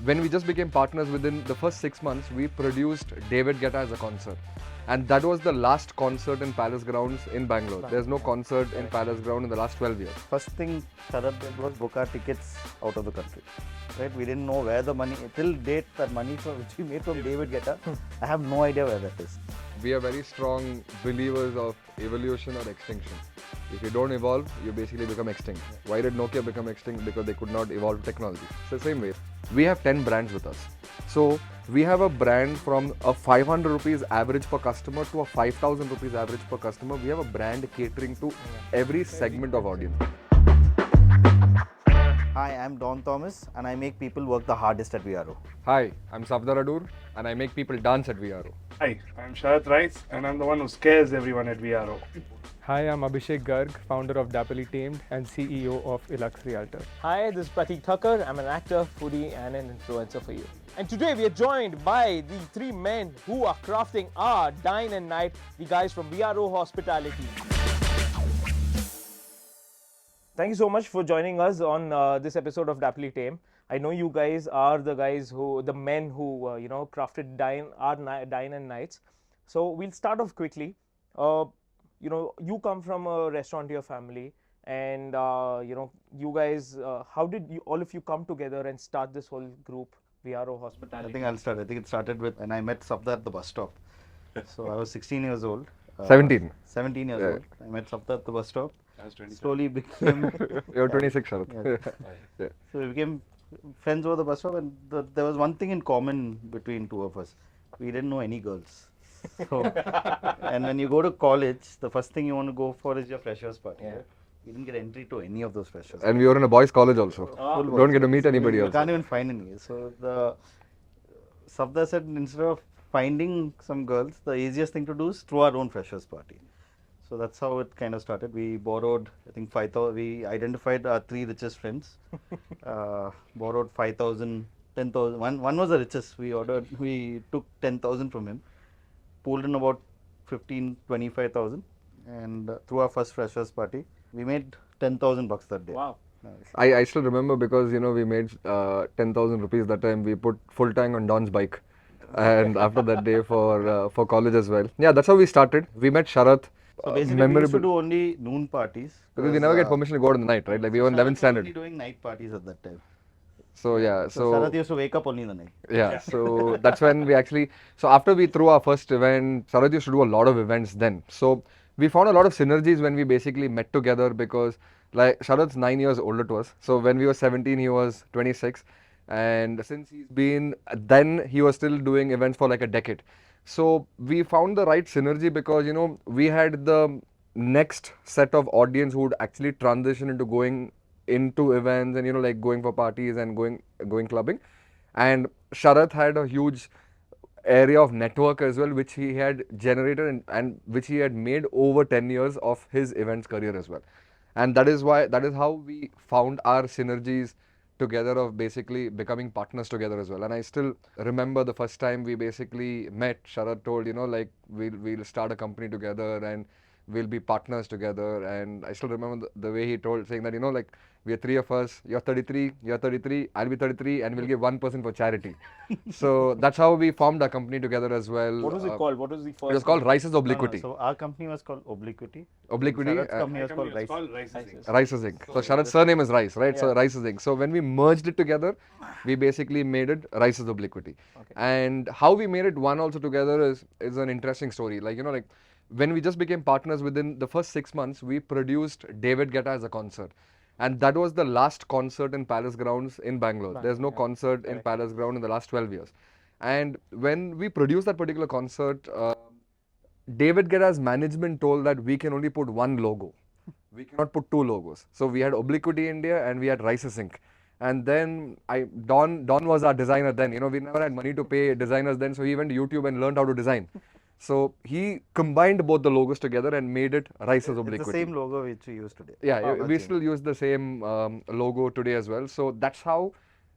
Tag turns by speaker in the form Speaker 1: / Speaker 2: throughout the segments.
Speaker 1: when we just became partners, within the first 6 months, we produced David Guetta as a concert. And that was the last concert in Palace Grounds in Bangalore. There's no concert in Palace Ground in the last 12 years.
Speaker 2: First thing Sharad did was book our tickets out of the country. Right? We didn't know where the money, till date, that money which we made from David Guetta, I have no idea where that is.
Speaker 1: We are very strong believers of evolution or extinction. If you don't evolve, you basically become extinct. Why did Nokia become extinct? Because they could not evolve technology. So the same way, we have 10 brands with us. So we have a brand from a 500 rupees average per customer to a 5,000 rupees average per customer. We have a brand catering to every segment of audience.
Speaker 2: Hi, I'm Don Thomas and I make people work the hardest at VRO.
Speaker 1: Hi, I'm Safdar Adur and I make people dance at VRO.
Speaker 3: Hi, I'm Sharath Rice and I'm the one who scares everyone at VRO.
Speaker 4: Hi, I'm Abheshek Garg, founder of Dapperly Tamed and CEO of Ilux Realtor.
Speaker 5: Hi, this is Prateek Thakkar. I'm an actor, foodie and an influencer for you. And today we are joined by the three men who are crafting our Dine-n-Night, the guys from VRO Hospitality. Thank you so much for joining us on this episode of Dapperly Tamed. I know you guys are the men who crafted Dine-n-Nights. So we'll start off quickly. You come from a restaurateur family, and you guys, how did all of you come together and start this whole group, VRO Hospitality?
Speaker 2: I think I'll start. I think it started with when I met Safdar at the bus stop. So I was 16 years old.
Speaker 1: 17.
Speaker 2: 17 years old. I met Safdar at the bus stop.
Speaker 3: I was 27.
Speaker 2: Slowly became.
Speaker 1: You're 26, Sharath.
Speaker 2: Yeah. So we became friends over the bus stop, and there was one thing in common between two of us. We didn't know any girls. So, and when you go to college, the first thing you want to go for is your freshers party. Yeah. We didn't get entry to any of those freshers.
Speaker 1: And we were in a boys' college also. Don't get to meet anybody
Speaker 2: You
Speaker 1: else.
Speaker 2: can't even find any. So the Safdar said instead of finding some girls, the easiest thing to do is throw our own freshers party. So that's how it kind of started. We borrowed, I think 5,000. We identified our three richest friends. Borrowed 5,000, 10,000. One was the richest. We took 10,000 from him. Pulled in about 15, 25,000, and through our first freshers party, we made 10,000 bucks that day.
Speaker 5: Wow.
Speaker 1: I still remember because we made 10,000 rupees that time. We put full tank on Don's bike, and after that day for college as well. Yeah, that's how we started. We met Sharath.
Speaker 2: So basically, we used to do only noon parties
Speaker 1: because we never get permission to go out in the night, right? Like we were in 11th standard.
Speaker 2: We were only doing night parties at that time.
Speaker 1: So yeah,
Speaker 2: So Sharath used to wake up only in the night.
Speaker 1: Yeah, so that's when we actually, so after we threw our first event, Sharath used to do a lot of events then. So we found a lot of synergies when we basically met together because like Sharath's 9 years older to us. So when we were 17, he was 26. And since he's been, then he was still doing events for like a decade. So we found the right synergy because, we had the next set of audience who would actually transition into going into events and like going for parties and going clubbing, and Sharath had a huge area of network as well which he had generated and which he had made over 10 years of his events career as well, and that is how we found our synergies together of basically becoming partners together as well. And I still remember the first time we basically met, Sharath told like we'll start a company together and we'll be partners together, and I still remember the way he told, saying that like we are three of us, you're 33, I'll be 33, and we'll give 1% for charity. So that's how we formed our company together as well.
Speaker 5: What was it called? What was the first?
Speaker 1: It was called Rice's Obliquity.
Speaker 2: So our company was called Obliquity.
Speaker 1: Obliquity.
Speaker 2: Sharath's company was called Rice.
Speaker 1: Rice's Inc. So Sharath's surname is Rice, right? Yeah. So Rice's Inc. So when we merged it together, we basically made it Rice's Obliquity. Okay. And how we made it one also together is an interesting story. Like when we just became partners, within the first 6 months, we produced David Guetta as a concert. And that was the last concert in Palace Grounds in Bangalore. There's no concert in Palace Ground in the last 12 years. And when we produced that particular concert, David Guetta's management told that we can only put one logo. We cannot put two logos. So we had Obliquity India and we had Rice's Inc. And then Don was our designer then. We never had money to pay designers then. So he went to YouTube and learned how to design. So he combined both the logos together and made it Rice's Obliquity.
Speaker 2: It's the same logo which we use today.
Speaker 1: Yeah, we still use the same logo today as well. So that's how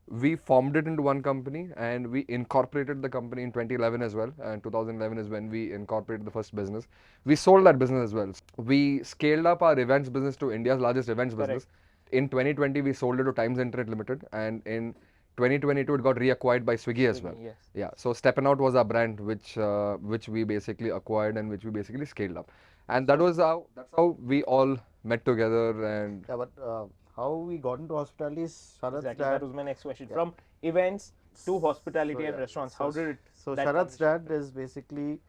Speaker 1: we formed it into one company, and we incorporated the company in 2011 as well. And 2011 is when we incorporated the first business. We sold that business as well. We scaled up our events business to India's largest events business. In 2020, we sold it to Times Internet Limited, and in 2022 it got reacquired by Swiggy as well.
Speaker 5: Yes.
Speaker 1: Yeah, so Steppin' Out was our brand which we basically acquired and which we basically scaled up. And that's how we all met together. And
Speaker 2: Yeah, but how we got into hospitality is Sharat's
Speaker 5: Exactly.
Speaker 2: dad.
Speaker 5: That was my next question. From events to hospitality
Speaker 2: So,
Speaker 5: and
Speaker 2: yeah,
Speaker 5: restaurants,
Speaker 2: so-
Speaker 5: how did it?
Speaker 2: So
Speaker 5: that
Speaker 2: Sharat's
Speaker 5: transition?
Speaker 2: dad is basically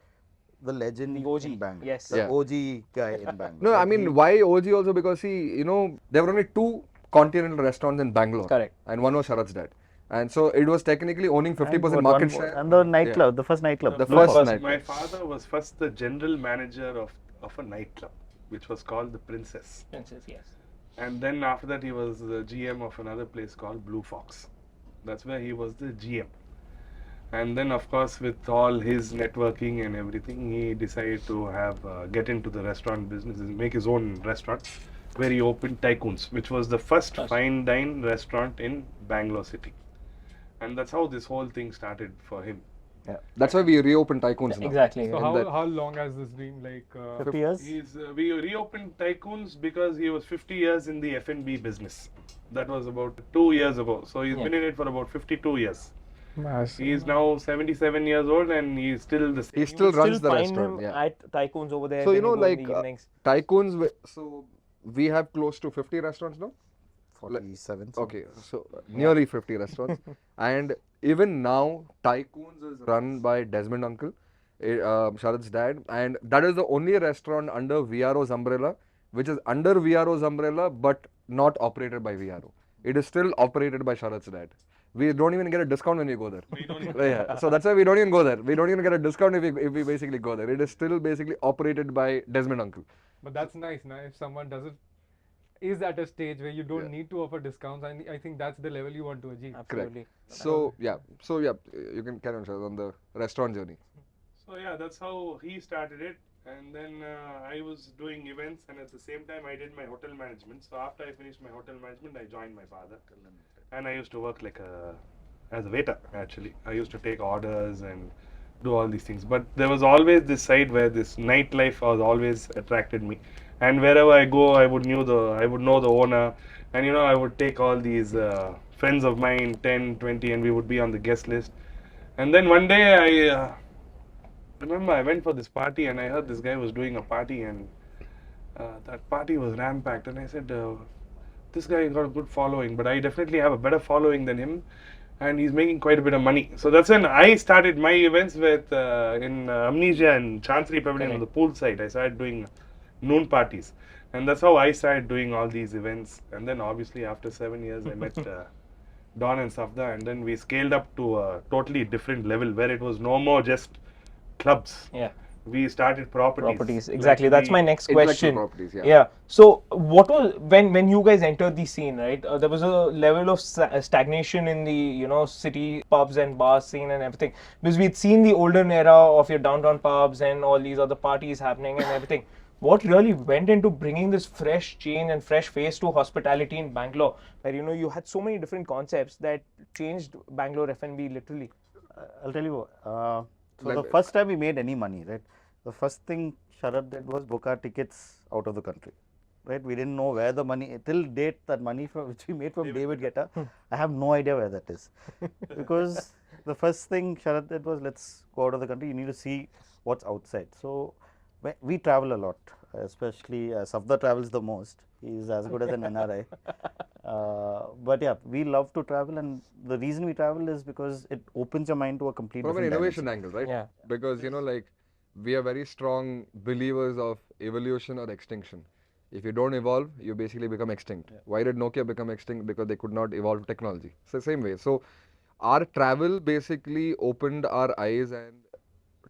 Speaker 2: the legend
Speaker 5: The OG,
Speaker 2: in Bangalore.
Speaker 5: yes.
Speaker 2: The
Speaker 1: Yeah.
Speaker 2: OG guy in Bangalore.
Speaker 1: no, I
Speaker 2: Like,
Speaker 1: mean,
Speaker 2: he-
Speaker 1: why OG also? Because there were only 2 continental restaurants in Bangalore.
Speaker 5: Correct.
Speaker 1: And one was Sharat's dad. And so it was technically owning 50%
Speaker 2: and
Speaker 1: market
Speaker 2: one-
Speaker 1: share.
Speaker 2: And the nightclub, the first nightclub.
Speaker 1: The
Speaker 2: Blue
Speaker 1: first
Speaker 2: Fox.
Speaker 1: night.
Speaker 3: My father was first the general manager of a nightclub, which was called the Princess.
Speaker 5: Princess, yes.
Speaker 3: And then after that, he was the GM of another place called Blue Fox. That's where he was the GM. And then, of course, with all his networking and everything, he decided to get into the restaurant business and make his own restaurant, where he opened Tycoons, which was the first fine dine restaurant in Bangalore city. And that's how this whole thing started for him.
Speaker 1: That's why we reopened Tycoons now.
Speaker 5: Exactly.
Speaker 4: So
Speaker 1: And that-
Speaker 4: how long has this been like?
Speaker 2: 50 years.
Speaker 3: We reopened Tycoons because he was 50 years in the F&B business. That was about 2 years ago. So he's
Speaker 5: Yeah.
Speaker 3: been in it for about 52 years.
Speaker 4: Massive.
Speaker 3: He is now 77 years old and he is still the same.
Speaker 1: He still
Speaker 5: You
Speaker 1: runs the
Speaker 5: find
Speaker 1: restaurant.
Speaker 5: him
Speaker 1: Yeah.
Speaker 5: at Tycoons over there.
Speaker 1: So,
Speaker 5: when go in
Speaker 1: like,
Speaker 5: the evenings.
Speaker 1: Tycoons, so we have close to 50 restaurants now.
Speaker 2: 47.
Speaker 1: Okay, so nearly 50 restaurants. And even now, Tycoons is run by Desmond Uncle, Sharat's dad. And that is the only restaurant under VRO's umbrella, which is under VRO's umbrella, but not operated by VRO. It is still operated by Sharat's dad. We don't even get a discount when we go there.
Speaker 3: We don't even-
Speaker 1: Yeah, so that's why we don't even go there. We don't even get a discount if we basically go there. It is still basically operated by Desmond Uncle.
Speaker 4: But that's nice, now if someone is at a stage where you don't need to offer discounts, I think that's the level you want to achieve.
Speaker 5: Absolutely.
Speaker 1: So yeah, you can carry on, Sharat, on the restaurant journey.
Speaker 3: So yeah, that's how he started it. And then I was doing events, and at the same time I did my hotel management. So after I finished my hotel management, I joined my father, and I used to work as a waiter. Actually, I used to take orders and do all these things. But there was always this side where this nightlife was always attracted me. And wherever I go, I would know the owner, and I would take all these friends of mine, 10, 20, and we would be on the guest list. And then one day I remember I went for this party and I heard this guy was doing a party, and that party was ram-packed, and I said, this guy got a good following, but I definitely have a better following than him, and he's making quite a bit of money. So that's when I started my events in Amnesia and Chancery Pavilion on the pool side. I started doing noon parties, and that's how I started doing all these events. And then obviously after 7 years I met Don and Safda, and then we scaled up to a totally different level where it was no more just clubs.
Speaker 5: Yeah.
Speaker 3: We started properties.
Speaker 5: Exactly. That's my next
Speaker 1: Intellectual
Speaker 5: question.
Speaker 1: properties, yeah.
Speaker 5: Yeah. So what was when you guys entered the scene, right? There was a level of stagnation in the city pubs and bars scene and everything, because we'd seen the olden era of your downtown pubs and all these other parties happening and everything. What really went into bringing this fresh change and fresh face to hospitality in Bangalore, where you had so many different concepts that changed Bangalore F&B literally?
Speaker 2: I'll tell you. So
Speaker 1: Like-
Speaker 2: the first time we made any money, right? The first thing Sharat did was book our tickets out of the country, right? We didn't know where the money, till date, that money which we made from David Guetta, I have no idea where that is. Because the first thing Sharat did was, let's go out of the country, you need to see what's outside. So we travel a lot, especially Safda travels the most. He's as good as an NRI. But yeah, we love to travel, and the reason we travel is because it opens your mind to a complete
Speaker 1: From an
Speaker 2: different
Speaker 1: innovation
Speaker 2: dimension.
Speaker 1: angle, right?
Speaker 5: Yeah.
Speaker 1: Because we are very strong believers of evolution or extinction. If you don't evolve, you basically become extinct. Why did Nokia become extinct? Because they could not evolve technology. So same way. So our travel basically opened our eyes and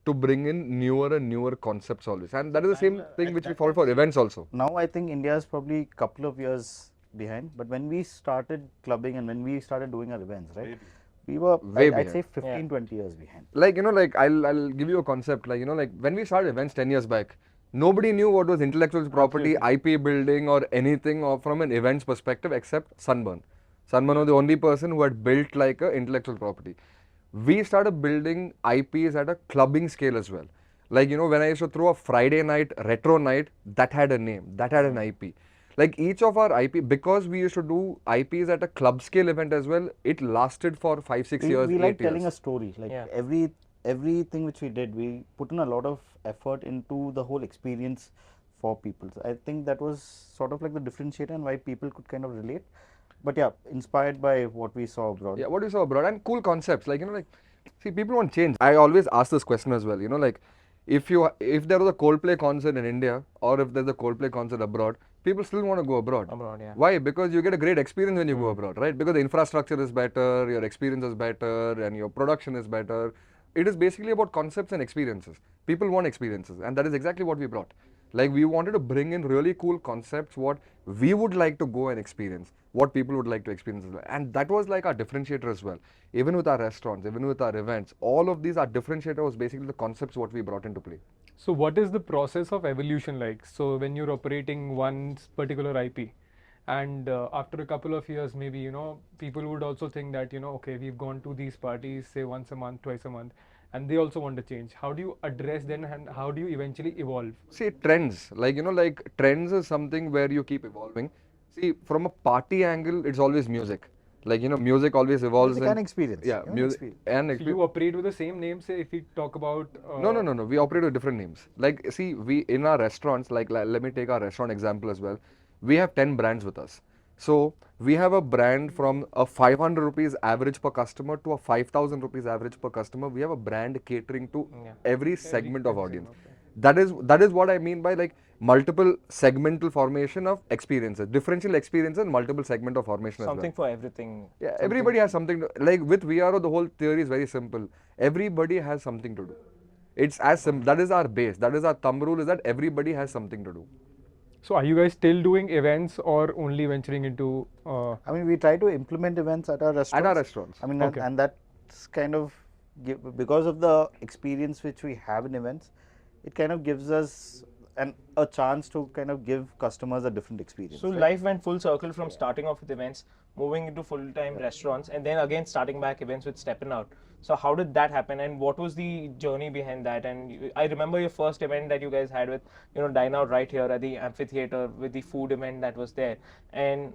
Speaker 1: to bring in newer and newer concepts always. And that is the same thing which we follow for events also.
Speaker 2: Now I think India is probably a couple of years behind, but when we started clubbing and when we started doing our events, right, we were
Speaker 1: Way
Speaker 2: I'd say
Speaker 1: behind.
Speaker 2: 15, 20 years behind.
Speaker 1: I'll give you a concept. When we started events 10 years back, nobody knew what was intellectual property, IP building, or anything from an events perspective except Sunburn. Sunburn was the only person who had built like a intellectual property. We started building IPs at a clubbing scale as well. When I used to throw a Friday night, retro night, that had a name, that had an IP. Like each of our IP, because we used to do IPs at a club scale event as well, it lasted for 5, 6 years,
Speaker 2: We
Speaker 1: 8
Speaker 2: like telling a
Speaker 1: years.
Speaker 2: story. Like
Speaker 5: Yeah.
Speaker 2: everything which we did, we put in a lot of effort into the whole experience for people. So I think that was sort of like the differentiator and why people could kind of relate. But yeah, inspired by what we saw abroad.
Speaker 1: Yeah, what you saw abroad and cool concepts, like, like, see, people want change. I always ask this question as well, like, if there was a Coldplay concert in India or if there's a Coldplay concert abroad, people still want to go abroad.
Speaker 5: Abroad, yeah.
Speaker 1: Why? Because you get a great experience when you go abroad, right? Because the infrastructure is better, your experience is better, and your production is better. It is basically about concepts and experiences. People want experiences, and that is exactly what we brought. Like, we wanted to bring in really cool concepts, what we would like to go and experience, what people would like to experience as well. And that was like our differentiator as well. Even with our restaurants, even with our events, all of these, our differentiator was basically the concepts what we brought into play.
Speaker 4: So what is the process of evolution like? So when you're operating one particular IP, and after a couple of years, maybe people would also think that okay, we've gone to these parties say once a month, twice a month, and they also want to change. How do you address them, and how do you eventually evolve?
Speaker 1: See, trends, like, like trends is something where you keep evolving. See, from a party angle, it's always music. Like, music always evolves.
Speaker 2: Music and experience.
Speaker 1: Yeah, music and
Speaker 4: So you operate with the same name, say, if we talk about...
Speaker 1: No. We operate with different names. Like, see, we in our restaurants, like let me take our restaurant example as well. We have 10 brands with us. So we have a brand from a 500 rupees average per customer to a 5,000 rupees average per customer. We have a brand catering to every segment of audience.
Speaker 4: Okay.
Speaker 1: That is what I mean by like multiple segmental formation of experiences, differential experiences, and multiple segment of formation
Speaker 5: Something
Speaker 1: as well.
Speaker 5: for everything.
Speaker 1: Yeah, everybody has something to, like with VRO, the whole theory is very simple. Everybody has something to do. It's as simple. That is our base. That is our thumb rule, is that everybody has something to do.
Speaker 4: So are you guys still doing events or only venturing into...
Speaker 2: I mean, we try to implement events at our restaurants.
Speaker 1: At our restaurants.
Speaker 2: I mean,
Speaker 4: Okay.
Speaker 2: and that's kind of, because of the experience which we have in events, it kind of gives us a chance to kind of give customers a different experience.
Speaker 5: So
Speaker 2: right?
Speaker 5: life went full circle from starting off with events, moving into full-time restaurants, and then again starting back events with Steppin' Out. So how did that happen, and what was the journey behind that? And I remember your first event that you guys had with Dine Out right here at the amphitheater with the food event that was there. And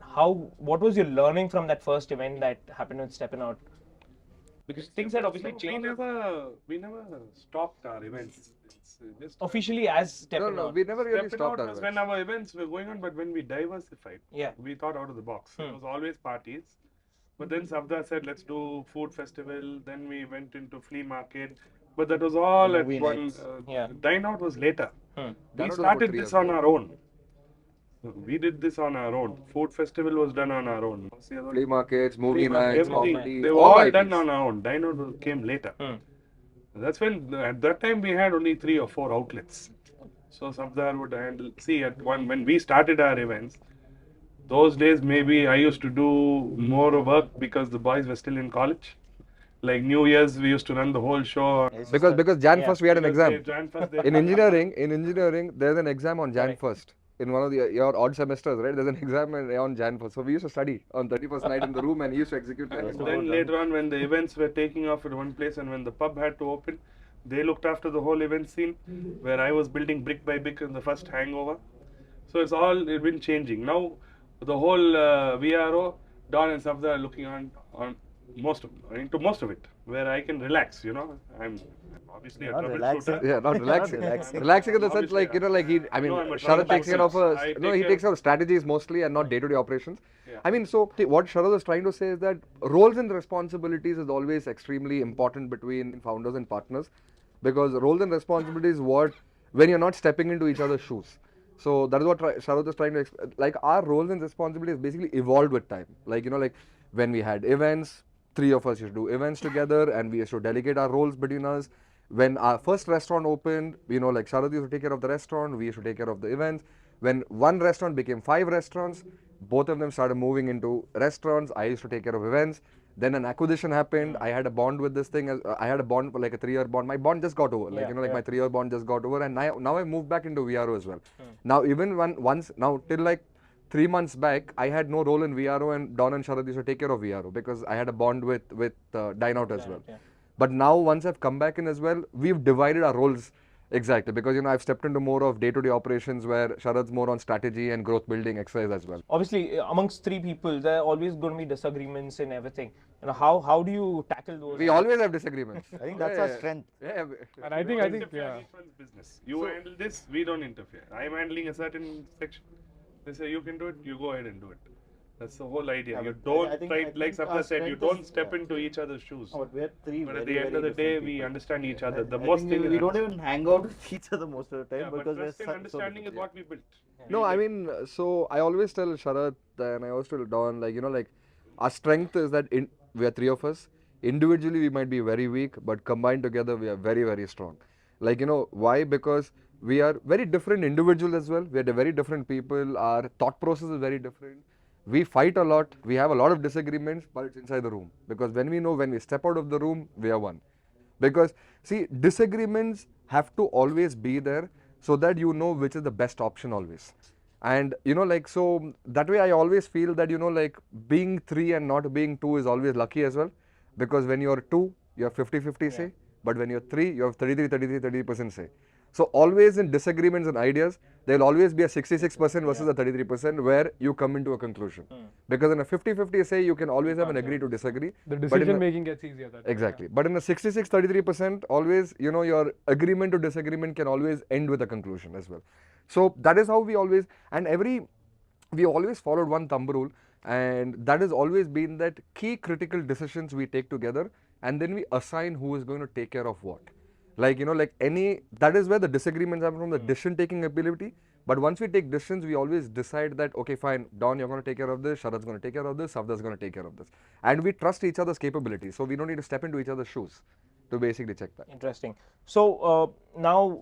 Speaker 5: what was your learning from that first event that happened with Steppin' Out? Because things had obviously changed.
Speaker 3: We never stopped our events. It's just
Speaker 5: Officially as Steppin'
Speaker 1: No,
Speaker 5: Out.
Speaker 1: we never really
Speaker 3: Stepping
Speaker 1: stopped
Speaker 3: out
Speaker 1: our
Speaker 3: was
Speaker 1: events.
Speaker 3: when our events were going on, but when we diversified,
Speaker 5: Yeah.
Speaker 3: we thought out of the box. It was always parties. But then Savda said, let's do food festival. Then we went into flea market. But that was all at
Speaker 2: Movie
Speaker 3: one.
Speaker 2: nights.
Speaker 5: Yeah.
Speaker 3: Dine Out was later.
Speaker 1: That
Speaker 3: We
Speaker 1: was about
Speaker 3: started
Speaker 1: 3
Speaker 3: this
Speaker 1: years
Speaker 3: on
Speaker 1: ago.
Speaker 3: our own. We did this on our own. Food festival was done on our own. What's the other one?
Speaker 1: Flea markets, movie
Speaker 3: Flea market,
Speaker 1: nights,
Speaker 3: everything.
Speaker 1: comedy,
Speaker 3: They were
Speaker 1: all
Speaker 3: all
Speaker 1: IPs.
Speaker 3: done on our own. Dine Out came later. That's when, at that time, we had only 3 or 4 outlets. So Safdar would handle. See, when we started our events, those days maybe I used to do more work because the boys were still in college. Like New Year's, we used to run the whole show.
Speaker 1: Because Jan
Speaker 5: Yeah.
Speaker 1: 1st we had an
Speaker 3: Because
Speaker 1: exam.
Speaker 3: they- Jan first they-
Speaker 1: In engineering, there's an exam on Jan
Speaker 5: Correct.
Speaker 1: 1st. In one of your odd semesters, right? There's an exam on Jan 1st. So we used to study on 31st night in the room and he used to execute.
Speaker 3: And
Speaker 1: it.
Speaker 3: then later on, when the events were taking off at one place and when the pub had to open, they looked after the whole event scene, where I was building brick by brick in the first hangover. So it's been changing. Now, the whole VRO, Don and Safdar are looking on into most of it, where I can relax, I'm obviously a
Speaker 2: Not
Speaker 3: troubleshooter.
Speaker 2: relaxing.
Speaker 1: Yeah, not relaxing.
Speaker 2: relaxing.
Speaker 1: Relaxing in the sense,
Speaker 3: Obviously,
Speaker 1: like,
Speaker 3: I'm
Speaker 1: Sharad takes care of
Speaker 3: I take
Speaker 1: he
Speaker 3: care-
Speaker 1: takes care of strategies mostly and not day-to-day operations.
Speaker 3: Yeah.
Speaker 1: I mean, so what Sharad is trying to say is that roles and responsibilities is always extremely important between founders and partners, because roles and responsibilities when you're not stepping into each other's shoes. So that is what Sharad is trying to explain. Like, our roles and responsibilities basically evolved with time. Like, like when we had events, 3 of us used to do events together and we used to delegate our roles between us. When our first restaurant opened, like Sharad used to take care of the restaurant, we used to take care of the events. When one restaurant became 5 restaurants, both of them started moving into restaurants. I used to take care of events. Then an acquisition happened. I had a bond with this thing. I had a bond for like a 3-year bond. My bond just got over. Like, my 3-year bond just got over. And now I moved back into VRO as well. Now, even till like 3 months back, I had no role in VRO, and Don and Sharad used to take care of VRO because I had a bond with Dine Out as well.
Speaker 5: yeah.
Speaker 1: But now, once I've come back in as well, we've divided our roles Exactly, because I've stepped into more of day-to-day operations where Sharad's more on strategy and growth building exercise as well.
Speaker 5: Obviously, amongst three people, there are always going to be disagreements in everything. How do you tackle those?
Speaker 1: We always have disagreements.
Speaker 2: I think that's our strength.
Speaker 1: Yeah,
Speaker 4: And I think,
Speaker 3: Don't interfere
Speaker 4: yeah.
Speaker 3: in each one's business. You handle this, we don't interfere. I'm handling a certain section. They say you can do it, you go ahead and do it. That's the whole idea.
Speaker 2: Yeah,
Speaker 3: You
Speaker 2: but
Speaker 3: don't
Speaker 2: I think-
Speaker 3: try,
Speaker 2: I
Speaker 3: like
Speaker 2: think
Speaker 3: Sapna
Speaker 2: our
Speaker 3: said, you
Speaker 2: strength
Speaker 3: don't
Speaker 2: is-
Speaker 3: step
Speaker 2: yeah.
Speaker 3: into each other's shoes.
Speaker 2: Oh, but we're three
Speaker 3: But
Speaker 2: very,
Speaker 3: at the end
Speaker 2: very
Speaker 3: of the day,
Speaker 2: different
Speaker 3: we
Speaker 2: people.
Speaker 3: understand each other. The
Speaker 2: I
Speaker 3: most
Speaker 2: think
Speaker 3: thing
Speaker 2: we
Speaker 3: is
Speaker 2: don't even hang out with each other most of the time
Speaker 3: yeah, but
Speaker 2: because we're
Speaker 3: trust and understanding is what we built.
Speaker 1: No, I mean, so I always tell Sharat and I always tell Don, like our strength is that we are three of us. Individually, we might be very weak, but combined together, we are very, very strong. Why? Because we are very different individuals as well. We are very different people. Our thought process is very different. We fight a lot. We have a lot of disagreements, but it's inside the room. Because when we step out of the room, we are one. Because see, disagreements have to always be there so that you know which is the best option always. And so that way I always feel that being three and not being two is always lucky as well. Because when you're two, you have 50-50 say, but when you're three, you have 30% say. So always in disagreements and ideas, there will always be a 66% versus a 33% where you come into a conclusion. Because in a 50-50 say, you can always have an agree to disagree.
Speaker 4: The
Speaker 1: but in
Speaker 4: decision
Speaker 1: a-
Speaker 4: making gets easier that way,
Speaker 1: Exactly. But in a 66-33%, always, your agreement to disagreement can always end with a conclusion as well. So that is how we always, we always followed one thumb rule, and that has always been that key critical decisions we take together, and then we assign who is going to take care of what. That is where the disagreements happen from the decision taking ability. But once we take decisions, we always decide that, okay, fine, Don, you're going to take care of this, Sharad's going to take care of this, Savda's going to take care of this. And we trust each other's capabilities, so we don't need to step into each other's shoes to basically check that.
Speaker 5: Interesting. So now,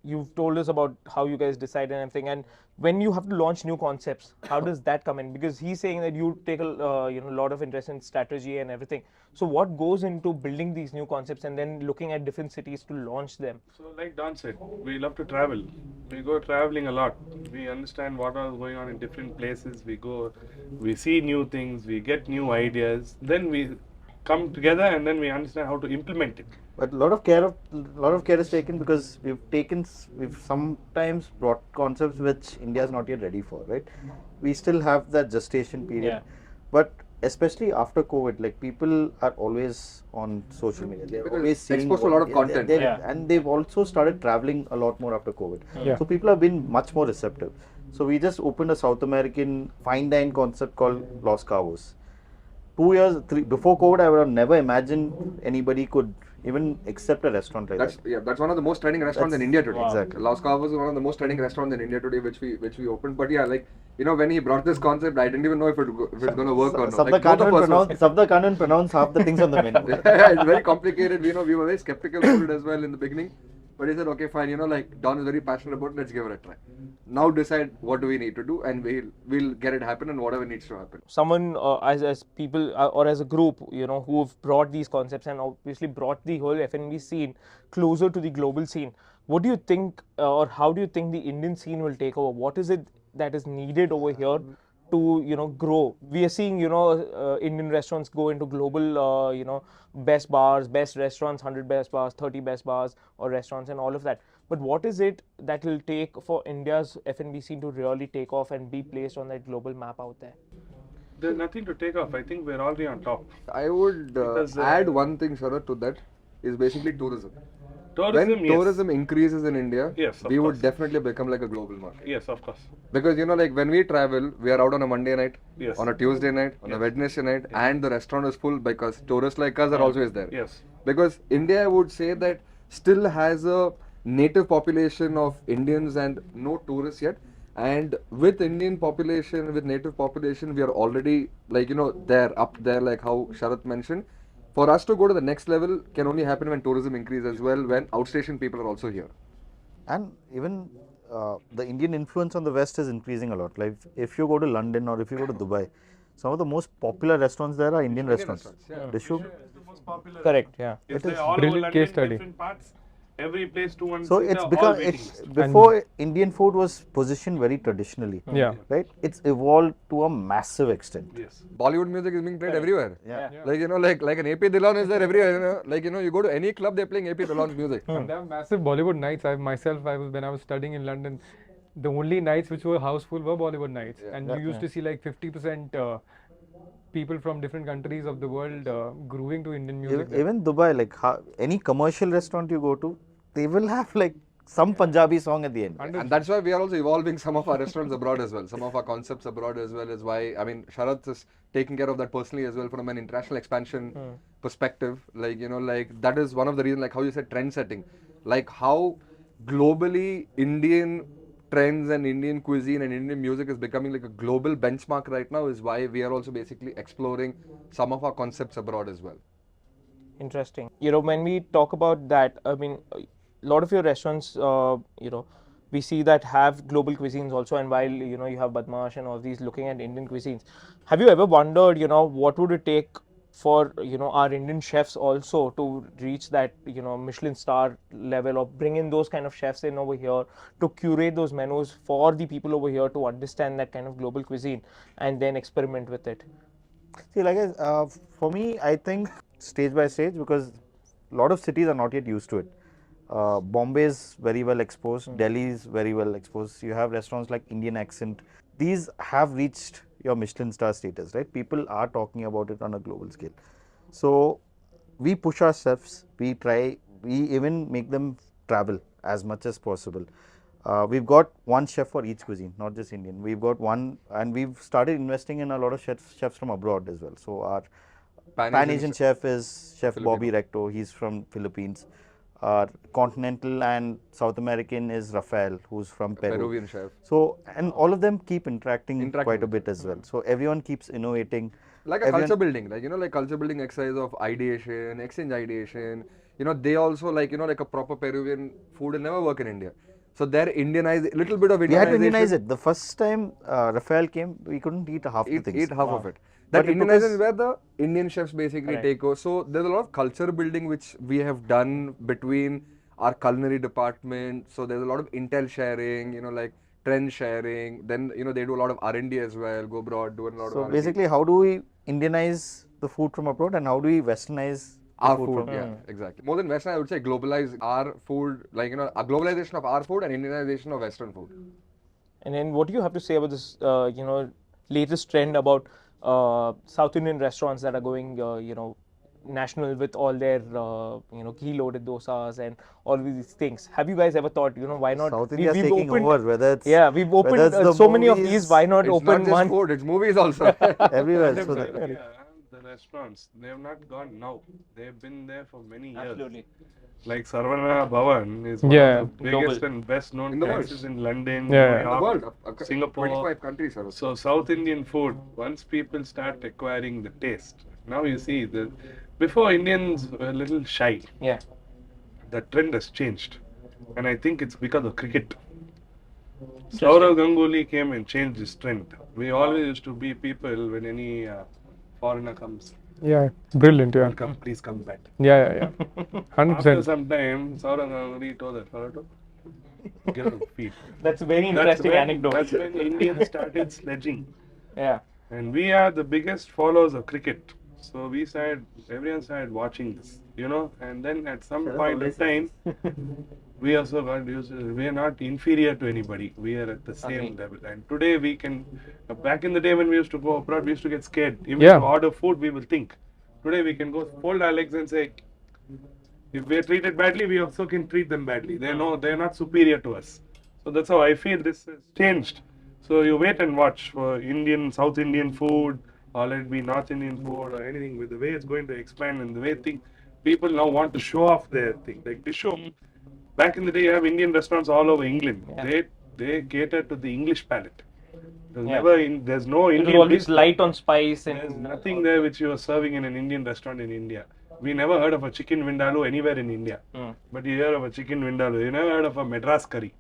Speaker 5: you've told us about how you guys decide and everything, and when you have to launch new concepts, how does that come in? Because he's saying that you take a lot of interest in strategy and everything. So what goes into building these new concepts and then looking at different cities to launch them?
Speaker 3: So like Don said, we love to travel. We go traveling a lot. We understand what is going on in different places. We go, we see new things, we get new ideas. Then we come together and then we understand how to implement it.
Speaker 2: But a lot of care is taken because we've sometimes brought concepts which India is not yet ready for, right? We still have that gestation period.
Speaker 5: Yeah.
Speaker 2: But especially after COVID, like people are always on social media. They're
Speaker 1: Because
Speaker 2: always seeing
Speaker 1: exposed to a lot of content.
Speaker 2: And they've also started traveling a lot more after COVID.
Speaker 4: Yeah.
Speaker 2: So people have been much more receptive. So we just opened a South American fine dine concept called Los Cabos. 2 years, before COVID, I would have never imagined anybody could even accept a restaurant like that.
Speaker 1: That's one of the most trending restaurants in India today.
Speaker 2: Wow. Exactly.
Speaker 1: Los Cabos is one of the most trending restaurants in India today, which we opened. But yeah, when he brought this concept, I didn't even know if it's going to work or not.
Speaker 2: Sabda can't even pronounce half the things on the menu.
Speaker 1: Yeah, it's very complicated. We were very skeptical of it as well in the beginning. But he said, okay, fine, Don is very passionate about it, let's give it a try. Now decide what do we need to do, and we'll get it happen and whatever needs to happen.
Speaker 5: Someone as people or as a group, who've brought these concepts and obviously brought the whole F&B scene closer to the global scene. What do you think, or how do you think the Indian scene will take over? What is it that is needed over here to grow? We are seeing Indian restaurants go into global best bars, best restaurants, 100 best bars, 30 best bars or restaurants and all of that. But what is it that will take for India's F&B scene to really take off and be placed on that global map out there?
Speaker 3: There's nothing to take off. I think we're already on top.
Speaker 1: I would
Speaker 3: Because,
Speaker 1: add one thing, Sharat, to that is basically tourism.
Speaker 3: Tourism,
Speaker 1: When
Speaker 3: yes.
Speaker 1: tourism increases in India,
Speaker 3: Yes, of
Speaker 1: we would
Speaker 3: course.
Speaker 1: definitely become like a global market.
Speaker 3: Yes, of course.
Speaker 1: Because when we travel, we are out on a Monday night,
Speaker 3: Yes.
Speaker 1: on a Tuesday night, on a Wednesday night, and the restaurant is full because tourists like us are always there.
Speaker 3: Yes.
Speaker 1: Because India, I would say that still has a native population of Indians and no tourists yet. And with Indian population, with native population, we are already there, up there, like how Sharat mentioned. For us to go to the next level can only happen when tourism increases as well, when outstation people are also here.
Speaker 2: And even the Indian influence on the West is increasing a lot. Like if you go to London or if you go to Dubai, some of the most popular restaurants there are Indian restaurants.
Speaker 1: yeah.
Speaker 2: They should.
Speaker 3: It's the most popular.
Speaker 5: Correct, yeah.
Speaker 3: If
Speaker 2: It
Speaker 3: they
Speaker 2: is
Speaker 3: all over
Speaker 4: brilliant
Speaker 3: London,
Speaker 4: case study.
Speaker 3: different parts, Every place 200
Speaker 2: So
Speaker 3: seater,
Speaker 2: it's
Speaker 3: all
Speaker 2: become
Speaker 3: waiting
Speaker 2: it's
Speaker 3: list.
Speaker 2: before Indian food was positioned very traditionally.
Speaker 4: Yeah.
Speaker 2: Right. It's evolved to a massive extent.
Speaker 3: Yes.
Speaker 1: Bollywood music is being played everywhere.
Speaker 2: Yeah.
Speaker 4: Yeah.
Speaker 1: Like, like an AP Dhillon is there everywhere. Like, you go to any club, they're playing AP Dhillon's music.
Speaker 4: And there are massive Bollywood nights. When I was studying in London, the only nights which were houseful were Bollywood nights, and you used to see like 50% people from different countries of the world grooving to Indian music. there.
Speaker 2: Even Dubai, like any commercial restaurant you go to, they will have like some Punjabi song at the end.
Speaker 1: And that's why we are also evolving some of our restaurants abroad as well. Some of our concepts abroad as well is why, I mean, Sharath is taking care of that personally as well from an international expansion perspective. Like, like that is one of the reasons, like how you said trend setting. Like how globally Indian trends and Indian cuisine and Indian music is becoming like a global benchmark right now is why we are also basically exploring some of our concepts abroad as well.
Speaker 5: Interesting. When we talk about that, I mean, a lot of your restaurants, we see that have global cuisines also. And while, you have Badmaash and all these looking at Indian cuisines, have you ever wondered, what would it take for, our Indian chefs also to reach that, Michelin star level, or bring in those kind of chefs in over here to curate those menus for the people over here to understand that kind of global cuisine and then experiment with it?
Speaker 2: See, for me, I think stage by stage, because a lot of cities are not yet used to it. Bombay is very well exposed. Delhi is very well exposed. You have restaurants like Indian Accent. These have reached your Michelin star status, right? People are talking about it on a global scale. So we push our chefs. We even make them travel as much as possible. We've got one chef for each cuisine, not just Indian. We've got one, and we've started investing in a lot of chefs from abroad as well. So our Pan Asian chef is Chef Bobby Recto. He's from Philippines. Our continental and South American is Rafael, who's from Peru.
Speaker 1: Peruvian chef.
Speaker 2: So, and all of them keep interacting quite a bit as well. So everyone keeps innovating.
Speaker 1: Like a culture building, like culture building exercise of ideation, exchange ideation. They also like a proper Peruvian food will never work in India. So they're Indianized, little bit of Indianization.
Speaker 2: We had to Indianize it. The first time Rafael came, we couldn't eat half the things.
Speaker 1: Eat half of it. That Indianization is where the Indian chefs basically take over. So there's a lot of culture building which we have done between our culinary department. So there's a lot of intel sharing, like trend sharing. Then they do a lot of R&D as well. Go abroad, do a lot of.
Speaker 2: So
Speaker 1: R&D.
Speaker 2: basically, how do we Indianize the food from abroad, and how do we Westernize
Speaker 1: our food? Yeah, exactly. More than Western, I would say globalize our food, like a globalization of our food and Indianization of Western food.
Speaker 5: And then, what do you have to say about this, latest trend about South Indian restaurants that are going, national with all their, ghee loaded dosas and all of these things? Have you guys ever thought, why not?
Speaker 2: South India is taking over, whether it's
Speaker 5: we've opened so many of these. Why not
Speaker 1: It's
Speaker 5: open
Speaker 1: not just
Speaker 5: one?
Speaker 1: food, it's movies also.
Speaker 2: everywhere. So
Speaker 3: Yeah, the restaurants, they have not gone now. They've been there for many years.
Speaker 5: Absolutely.
Speaker 3: Like Sarvana Bhavan is one of the biggest and best known
Speaker 1: In the world.
Speaker 3: places in London,
Speaker 4: Yeah.
Speaker 3: New
Speaker 1: In the
Speaker 3: York,
Speaker 1: world,
Speaker 3: Singapore.
Speaker 1: 25 countries. Sir.
Speaker 3: So South Indian food, once people start acquiring the taste, now you see that before Indians were a little shy.
Speaker 5: Yeah.
Speaker 3: The trend has changed, and I think it's because of cricket. Saurav Ganguly came and changed this trend. We always used to be people when any foreigner comes,
Speaker 4: Yeah, brilliant. Yeah,
Speaker 3: welcome, please come back.
Speaker 4: yeah.
Speaker 3: After
Speaker 4: 100%.
Speaker 3: some time, Saurav Ganguly told that fellow to get on the feet.
Speaker 5: That's a very
Speaker 3: That's
Speaker 5: interesting
Speaker 3: when,
Speaker 5: anecdote.
Speaker 3: that's when Indians started sledging.
Speaker 5: Yeah.
Speaker 3: And we are the biggest followers of cricket. So everyone started watching this, and then at some point of time, we also got used to, we are not inferior to anybody. We are at the same level. And today we can, back in the day when we used to go abroad, we used to get scared. Even
Speaker 4: Yeah.
Speaker 3: to order food, we will think. Today we can go fold our legs and say, if we are treated badly, we also can treat them badly. They know they are not superior to us. So that's how I feel this has changed. So you wait and watch for Indian, South Indian food, or let it be North Indian food or anything, with the way it's going to expand and the way people now want to show off their thing. Like Dishoom, back in the day, you have Indian restaurants all over England.
Speaker 5: Yeah.
Speaker 3: They cater to the English palate. There's
Speaker 5: Yeah.
Speaker 3: there's no
Speaker 5: It
Speaker 3: Indian
Speaker 5: was always
Speaker 3: dish.
Speaker 5: light on spice
Speaker 3: There's
Speaker 5: and
Speaker 3: nothing there which you are serving in an Indian restaurant in India. We never heard of a chicken vindaloo anywhere in India. But you hear of a chicken vindaloo. You never heard of a Madras curry.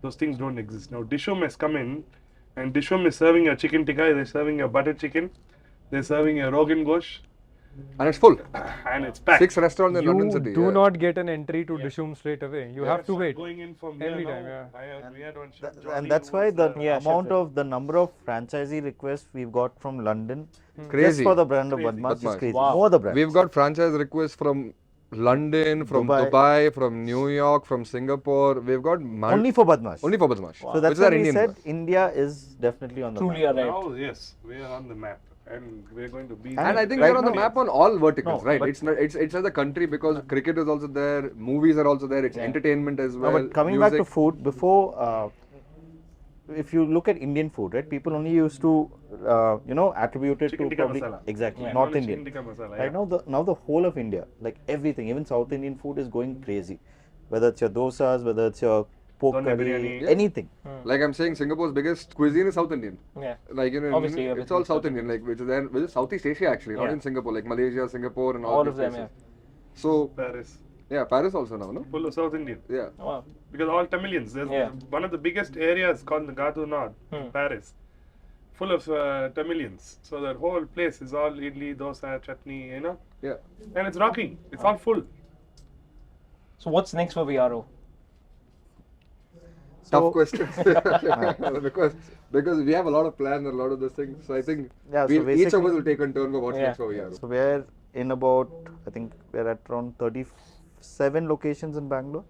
Speaker 3: Those things don't exist. Now Dishoom has come in, and Dishoom is serving a chicken tikka. They're serving a butter chicken. They're serving a rogan gosh.
Speaker 1: And it's full.
Speaker 3: and it's packed.
Speaker 1: 6 restaurants in London
Speaker 4: You
Speaker 1: City.
Speaker 4: do
Speaker 1: yeah.
Speaker 4: not get an entry to Dishoom straight away. You have to wait.
Speaker 3: Going in from
Speaker 4: every
Speaker 3: here
Speaker 4: time,
Speaker 3: now,
Speaker 4: yeah.
Speaker 3: we had one chef, Johnny,
Speaker 2: And that's
Speaker 3: who
Speaker 2: why
Speaker 3: was
Speaker 2: the
Speaker 5: Yeah,
Speaker 2: amount
Speaker 5: chef.
Speaker 2: of the number of franchisee requests we've got from London just
Speaker 1: Crazy.
Speaker 2: for the brand of
Speaker 3: Crazy.
Speaker 2: Badmaash is
Speaker 1: Badmaash.
Speaker 2: crazy.
Speaker 5: Wow.
Speaker 2: No other brand.
Speaker 1: We've got franchise requests from London, from
Speaker 2: Dubai.
Speaker 1: Dubai, from New York, from Singapore. We've got
Speaker 2: only for Badmaash.
Speaker 1: only for Badmaash.
Speaker 2: So
Speaker 1: Which
Speaker 2: that's
Speaker 1: is our
Speaker 2: why we
Speaker 1: Indian
Speaker 2: said
Speaker 1: brand.
Speaker 2: India is definitely on the
Speaker 5: Truly
Speaker 2: map.
Speaker 5: arrived.
Speaker 3: now, yes, we are on the map, and we're going to be.
Speaker 1: And I think
Speaker 2: Right
Speaker 1: we're on the
Speaker 2: now-
Speaker 1: map on all verticals,
Speaker 2: No,
Speaker 1: right?
Speaker 2: but-
Speaker 1: It's not, it's as a country because cricket is also there, movies are also there, it's entertainment as well.
Speaker 2: No, but coming back to
Speaker 1: music.
Speaker 2: food, before, if you look at Indian food, right, people only used to, attribute it
Speaker 3: Chicken
Speaker 2: to
Speaker 3: tikka
Speaker 2: probably
Speaker 3: masala.
Speaker 2: exactly
Speaker 5: Yeah.
Speaker 2: North
Speaker 3: Only
Speaker 2: Indian.
Speaker 3: chicken tikka masala,
Speaker 2: Right now the whole of India, like everything, even South Indian food is going crazy. Whether it's your dosas, whether it's your pork
Speaker 3: Doner
Speaker 2: curry,
Speaker 3: biryani.
Speaker 1: Yeah.
Speaker 2: anything.
Speaker 1: Like I'm saying, Singapore's biggest cuisine is South Indian.
Speaker 5: Yeah.
Speaker 1: Like
Speaker 5: Obviously,
Speaker 1: it's
Speaker 5: everything
Speaker 1: all
Speaker 5: is
Speaker 1: South
Speaker 5: South
Speaker 1: Indian, like which is Southeast Asia actually, not
Speaker 5: Yeah.
Speaker 1: in Singapore, like Malaysia, Singapore, and all,
Speaker 5: All
Speaker 1: these
Speaker 5: of them,
Speaker 1: places.
Speaker 5: yeah.
Speaker 1: So
Speaker 3: Paris,
Speaker 1: yeah, Paris also now, no?
Speaker 3: full of South Indian.
Speaker 1: Yeah.
Speaker 5: Wow.
Speaker 3: Because all Tamilians. There's
Speaker 5: Yeah.
Speaker 3: one of the biggest areas called the Gadu Nord, Paris, full of Tamilians. So that whole place is all idli, dosa, chutney,
Speaker 1: Yeah.
Speaker 3: and it's rocking. It's all full.
Speaker 5: So what's next for VRO?
Speaker 1: Tough question. because we have a lot of plans and a lot of those things. So I think
Speaker 2: Yeah, so
Speaker 1: each of
Speaker 2: basically-
Speaker 1: us will take a turn for what's
Speaker 5: Yeah.
Speaker 1: next over here.
Speaker 2: So we're in about, I think we're at around 37 locations in Bangalore,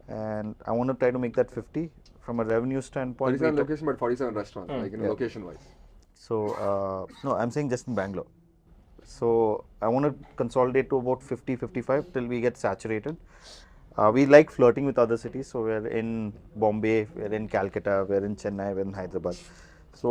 Speaker 2: and I want to try to make that 50 from a revenue standpoint.
Speaker 1: 47
Speaker 2: we took-
Speaker 1: location, but 47 restaurants, like
Speaker 2: Yeah.
Speaker 1: location wise.
Speaker 2: So no, I'm saying just in Bangalore. So I want to consolidate to about 50, 55 till we get saturated. We like flirting with other cities, so we're in Bombay, we're in Calcutta, we're in Chennai, we're in Hyderabad. So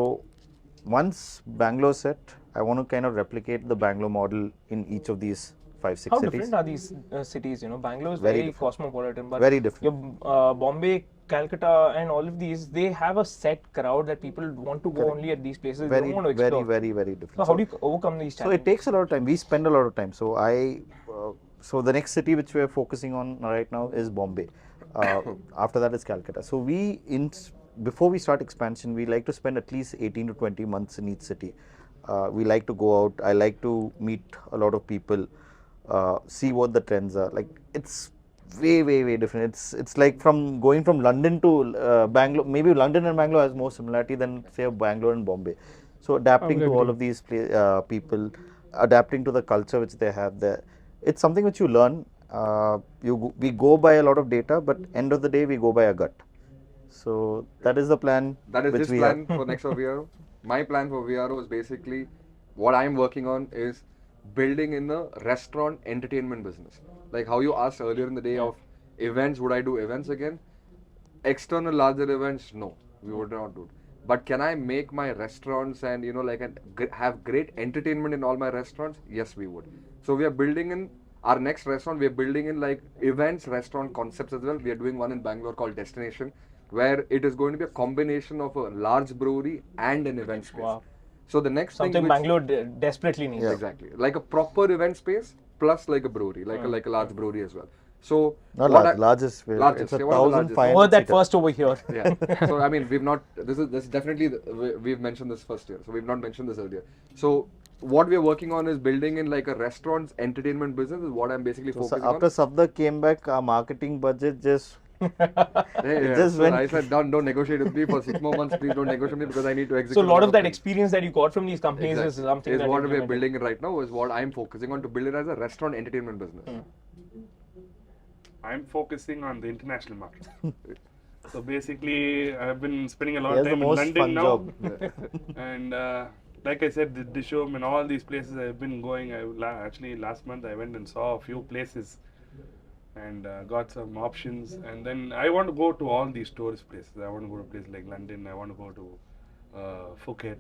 Speaker 2: once Bangalore's set, I want to kind of replicate the Bangalore model in each of these 5-6
Speaker 5: How
Speaker 2: cities.
Speaker 5: different are these cities? Bangalore is
Speaker 2: Very
Speaker 5: very,
Speaker 2: different.
Speaker 5: cosmopolitan, but
Speaker 2: Very different.
Speaker 5: Your Bombay, Calcutta, and all of these, they have a set crowd that people want to go only at these places. They
Speaker 2: Very,
Speaker 5: don't want to
Speaker 2: very,
Speaker 5: explore.
Speaker 2: very, very different.
Speaker 5: So how do you overcome these
Speaker 2: So
Speaker 5: challenges?
Speaker 2: it takes a lot of time. We spend a lot of time. So so the next city which we are focusing on right now is Bombay. After that is Calcutta. So before we start expansion, we like to spend at least 18 to 20 months in each city. We like to go out. I like to meet a lot of people, see what the trends are. Like it's way, way, way different. It's like from going from London to Bangalore. Maybe London and Bangalore has more similarity than say Bangalore and Bombay. So adapting to all of these people, adapting to the culture which they have there. It's something which you learn. We go by a lot of data, but end of the day we go by a gut. So that is the plan.
Speaker 1: That is
Speaker 2: which
Speaker 1: his
Speaker 2: we
Speaker 1: plan
Speaker 2: have.
Speaker 1: for next for VRO. My plan for VRO is basically what I'm working on is building in a restaurant entertainment business. Like how you asked earlier in the day of events, would I do events again? External larger events, no, we would not do it. But can I make my restaurants and have great entertainment in all my restaurants? Yes, we would. So we are building in our next restaurant. We are building in like events, restaurant concepts as well. We are doing one in Bangalore called Destination, where it is going to be a combination of a large brewery and an event space.
Speaker 5: Wow.
Speaker 1: So the next
Speaker 5: Something
Speaker 1: thing which,
Speaker 5: Bangalore desperately needs.
Speaker 1: exactly, like a proper event space plus like a brewery, like a large brewery as well. So
Speaker 2: Not
Speaker 1: what
Speaker 2: large, largest.
Speaker 1: largest,
Speaker 2: It's
Speaker 1: yeah, one of the
Speaker 2: 1,500
Speaker 5: Over that
Speaker 2: seater.
Speaker 5: first over here.
Speaker 1: yeah. So I mean, we've not. This is definitely we've mentioned this first year. So we've not mentioned this earlier. So what we're working on is building in like a restaurants entertainment business is what I'm basically
Speaker 2: So
Speaker 1: focusing
Speaker 2: after
Speaker 1: on.
Speaker 2: Sabda came back, our marketing budget just
Speaker 1: Yeah,
Speaker 2: just
Speaker 1: so
Speaker 2: went-
Speaker 1: I said, don't negotiate with me for 6 more months. Please don't negotiate with me because I need to execute.
Speaker 5: So a lot of that
Speaker 1: things.
Speaker 5: experience that you got from these companies is something
Speaker 1: is
Speaker 5: that
Speaker 1: what
Speaker 5: you're
Speaker 1: we're
Speaker 5: implementing.
Speaker 1: building it right now is what I'm focusing on to build it as a restaurant entertainment business.
Speaker 3: I'm focusing on the international market. So basically, I've been spending a lot
Speaker 2: He
Speaker 3: of
Speaker 2: has the
Speaker 3: time in
Speaker 2: most
Speaker 3: London
Speaker 2: fun
Speaker 3: now.
Speaker 2: job.
Speaker 3: And like I said, the Dishoom and all these places I've been going. Actually, last month I went and saw a few places and got some options. And then I want to go to all these tourist places. I want to go to places like London. I want to go to Phuket.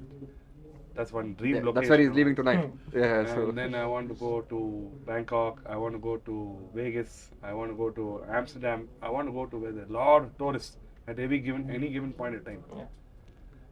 Speaker 3: That's one dream
Speaker 1: Yeah,
Speaker 3: location.
Speaker 1: that's where he's leaving tonight. Yeah, so
Speaker 3: And then I want to go to Bangkok. I want to go to Vegas. I want to go to Amsterdam. I want to go to where there are a lot of tourists at any given point in time.
Speaker 5: Yeah.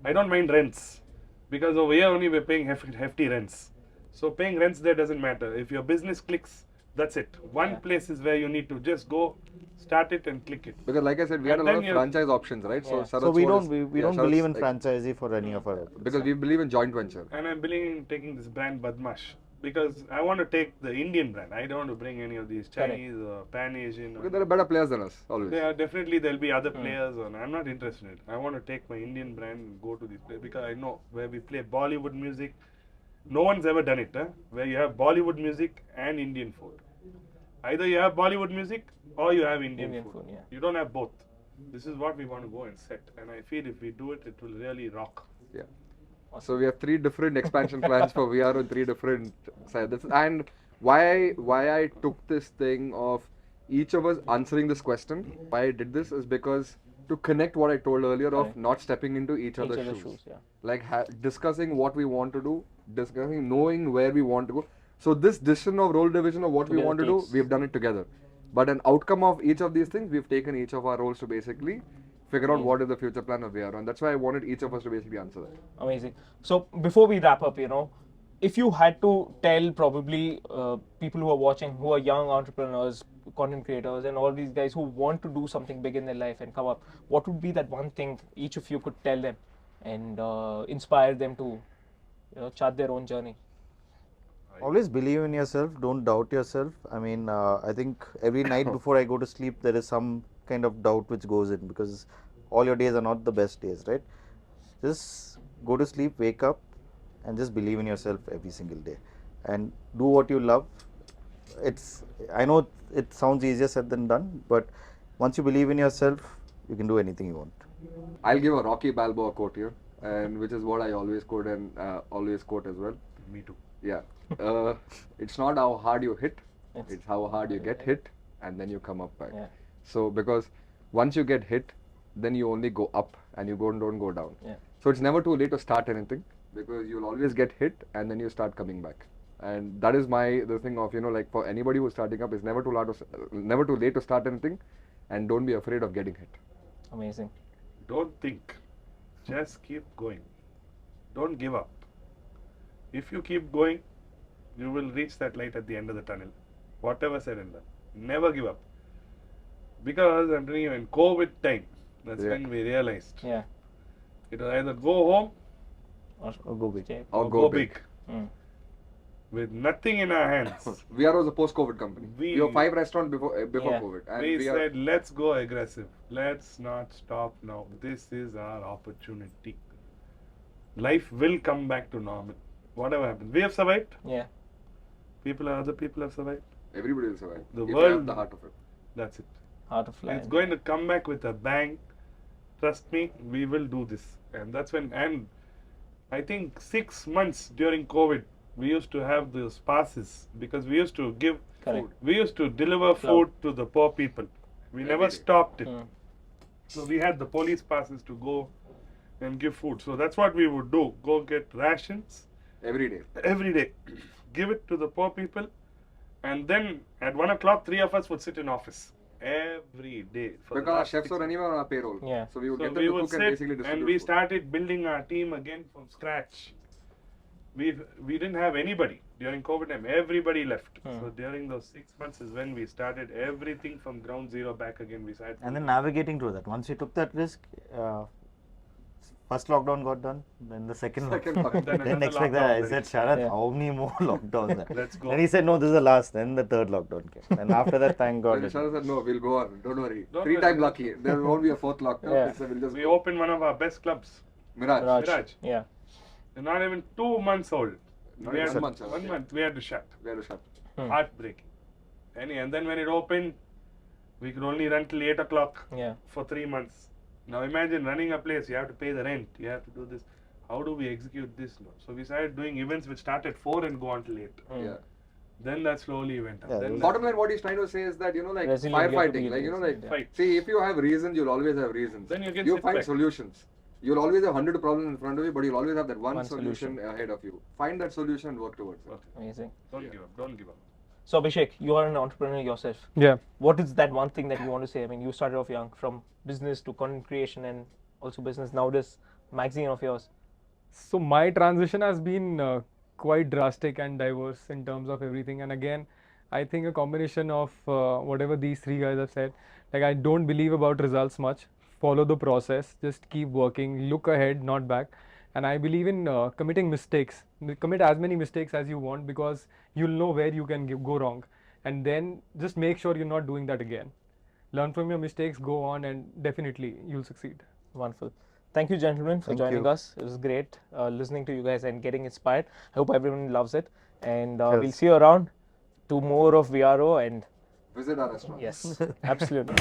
Speaker 3: I don't mind rents because over here only we're paying hefty rents. So paying rents there doesn't matter. If your business clicks, that's it. One place is where you need to just go, start it and click it.
Speaker 1: because like I said, we had a
Speaker 3: And
Speaker 1: lot
Speaker 3: then
Speaker 1: of
Speaker 3: you-
Speaker 1: franchise options, right? So,
Speaker 5: Yeah.
Speaker 1: Sharat's
Speaker 2: So we
Speaker 1: one
Speaker 2: don't
Speaker 1: is-
Speaker 2: we
Speaker 1: yeah,
Speaker 2: don't
Speaker 1: Sharat's
Speaker 2: believe in
Speaker 1: like-
Speaker 2: franchisee for any of our outlets.
Speaker 1: because we believe in joint venture.
Speaker 3: And I'm believing in taking this brand Badmaash because I want to take the Indian brand. I don't want to bring any of these
Speaker 5: Correct.
Speaker 3: Chinese or Pan-Asian.
Speaker 1: Because there are better players than us, always.
Speaker 3: There are definitely there'll be other players, and I'm not interested in it. I want to take my Indian brand and go to these places because I know where we play Bollywood music. No one's ever done it, where you have Bollywood music and Indian food. Either you have Bollywood music or you have Indian food.
Speaker 5: Yeah.
Speaker 3: You don't have both. This is what we want to go and set, and I feel if we do it, it will really rock.
Speaker 1: Yeah. So we have 3 different expansion plans for VRO in 3 different sides. And why I took this thing of each of us answering this question, why I did this is because to connect what I told earlier of
Speaker 5: Correct.
Speaker 1: not stepping into each other's shoes.
Speaker 5: Yeah.
Speaker 1: Like discussing what we want to do, discussing, knowing where we want to go. So this decision of role division of what we
Speaker 5: Together
Speaker 1: want to do,
Speaker 5: takes-
Speaker 1: we've done it together. But an outcome of each of these things, we've taken each of our roles to basically figure out what is the future plan of VRO. And that's why I wanted each of us to basically answer that.
Speaker 5: Amazing. So before we wrap up, if you had to tell probably people who are watching, who are young entrepreneurs, content creators, and all these guys who want to do something big in their life and come up, what would be that one thing each of you could tell them and inspire them to, chart their own journey?
Speaker 2: Always believe in yourself. Don't doubt yourself. I mean, I think every night before I go to sleep, there is some kind of doubt which goes in because all your days are not the best days, right? Just go to sleep, wake up, and just believe in yourself every single day, and do what you love. I know it sounds easier said than done, but once you believe in yourself, you can do anything you want.
Speaker 1: I'll give a Rocky Balboa quote here, and which is what I always quote and always quote as well.
Speaker 3: Me too.
Speaker 1: Yeah. It's not how hard you hit,
Speaker 5: It's-
Speaker 1: it's how hard you get hit, and then you come up back.
Speaker 5: Yeah.
Speaker 1: So because once you get hit, then you only go up and you don't go down.
Speaker 5: Yeah.
Speaker 1: So it's never too late to start anything because you'll always get hit and then you start coming back. And that is the thing of like for anybody who's starting up, it's never too late to start anything, and don't be afraid of getting hit.
Speaker 5: Amazing.
Speaker 3: Don't think. Just keep going. Don't give up. If you keep going, you will reach that light at the end of the tunnel. Whatever said and done. Never give up. Because I'm telling you, in COVID time, that's
Speaker 1: Yeah.
Speaker 3: when we realized
Speaker 5: Yeah.
Speaker 3: it was either go home
Speaker 2: Or go big.
Speaker 1: Or go big.
Speaker 5: Mm.
Speaker 3: with nothing in our hands.
Speaker 1: VRO is a post-COVID company. We were 5 restaurants before
Speaker 5: Yeah.
Speaker 1: COVID, and
Speaker 3: We
Speaker 1: are
Speaker 3: said, let's go aggressive. Let's not stop now. This is our opportunity. Life will come back to normal. Whatever happens. We have survived.
Speaker 5: Yeah.
Speaker 3: Other people have survived.
Speaker 1: everybody will survive.
Speaker 3: The
Speaker 1: if you
Speaker 3: world-
Speaker 1: have the heart of it.
Speaker 3: That's it.
Speaker 5: Heart of lion.
Speaker 3: It's going to come back with a bang. Trust me, we will do this. And that's when, and I think 6 months during COVID, we used to have those passes because we used to give
Speaker 5: Correct.
Speaker 3: food. We used to deliver
Speaker 5: Cloud.
Speaker 3: food to the poor people. We
Speaker 1: Every
Speaker 3: never
Speaker 1: day.
Speaker 3: stopped it.
Speaker 5: Mm.
Speaker 3: So we had the police passes to go and give food. So that's what we would do. Go get rations
Speaker 1: Every day.
Speaker 3: every day. Give it to the poor people. And then at 1 o'clock, 3 of us would sit in office every day. For the
Speaker 1: Because our
Speaker 3: last
Speaker 1: chefs
Speaker 3: 6
Speaker 1: were anyway on our payroll.
Speaker 5: Yeah.
Speaker 1: So we would
Speaker 3: So
Speaker 1: get them
Speaker 3: we
Speaker 1: to
Speaker 3: would
Speaker 1: cook and
Speaker 3: sit
Speaker 1: basically distribute
Speaker 3: and we
Speaker 1: food.
Speaker 3: started building our team again from scratch. We didn't have anybody during COVID time. Everybody left. So during those 6 months is when we started everything from ground zero back again. We started.
Speaker 2: And then navigating through that. Once we took that risk, first lockdown got done, then the second
Speaker 1: Second
Speaker 2: lockdown.
Speaker 1: lockdown.
Speaker 3: Then
Speaker 2: Then
Speaker 3: another
Speaker 2: next like that,
Speaker 3: lockdown
Speaker 2: I
Speaker 3: then.
Speaker 2: said, Sharath,
Speaker 5: Yeah.
Speaker 2: how many more lockdowns? are?"
Speaker 3: Let's go.
Speaker 2: Then he said, no, this is the last. Then the third lockdown came. And after that, thank God.
Speaker 1: And Shara said, no, we'll go on. Don't worry.
Speaker 3: Don't
Speaker 1: 3
Speaker 3: worry.
Speaker 1: times lucky. There won't be a 4th lockdown.
Speaker 5: Yeah.
Speaker 1: So we'll just
Speaker 3: We
Speaker 1: go.
Speaker 3: opened one of our best clubs.
Speaker 1: Mirage.
Speaker 3: Mirage.
Speaker 5: Yeah.
Speaker 3: They're not even 2 months old.
Speaker 1: Not
Speaker 3: We
Speaker 1: even
Speaker 3: had
Speaker 1: 1 month,
Speaker 3: one
Speaker 1: yeah.
Speaker 3: month. We had to shut.
Speaker 1: We had to shut.
Speaker 3: Heartbreaking. And then when it opened, we could only run till 8 o'clock
Speaker 5: Yeah.
Speaker 3: for 3 months. Now imagine running a place, you have to pay the rent, you have to do this. How do we execute this? No. So we started doing events which start at 4 and go on till 8.
Speaker 1: Yeah.
Speaker 3: Then that slowly went up.
Speaker 2: Yeah,
Speaker 3: Then
Speaker 1: Bottom line, what he's trying to say is that, like
Speaker 5: Resilient, you have to
Speaker 1: firefighting,
Speaker 5: be
Speaker 1: like,
Speaker 5: resilient, yeah.
Speaker 3: Fight.
Speaker 1: see, if you have reasons, you'll always have reasons.
Speaker 3: Then you can
Speaker 1: You
Speaker 3: sit
Speaker 1: find
Speaker 3: back.
Speaker 1: solutions. You'll always have 100 problems in front of you, but you'll always have that one
Speaker 5: One
Speaker 1: solution ahead of you. Find that solution and work towards it.
Speaker 3: Okay.
Speaker 5: Amazing.
Speaker 3: Don't give up. Don't give up.
Speaker 5: So Abheshek, you are an entrepreneur yourself.
Speaker 4: Yeah.
Speaker 5: What is that one thing that you want to say? I mean, you started off young, from business to content creation and also business. Now this magazine of yours.
Speaker 4: So my transition has been quite drastic and diverse in terms of everything. And again, I think a combination of whatever these 3 guys have said. Like, I don't believe about results much. Follow the process. Just keep working. Look ahead, not back. And I believe in committing mistakes. Commit as many mistakes as you want, because you'll know where you can go wrong, and then just make sure you're not doing that again. Learn from your mistakes, go on, and definitely you'll succeed.
Speaker 5: Wonderful. Thank you, gentlemen, for
Speaker 1: Thank
Speaker 5: joining
Speaker 1: you.
Speaker 5: us. It was great listening to you guys and getting inspired. I hope everyone loves it. And
Speaker 2: Yes.
Speaker 5: we'll see you around to more of VRO. And
Speaker 1: Visit our restaurant.
Speaker 5: yes, absolutely.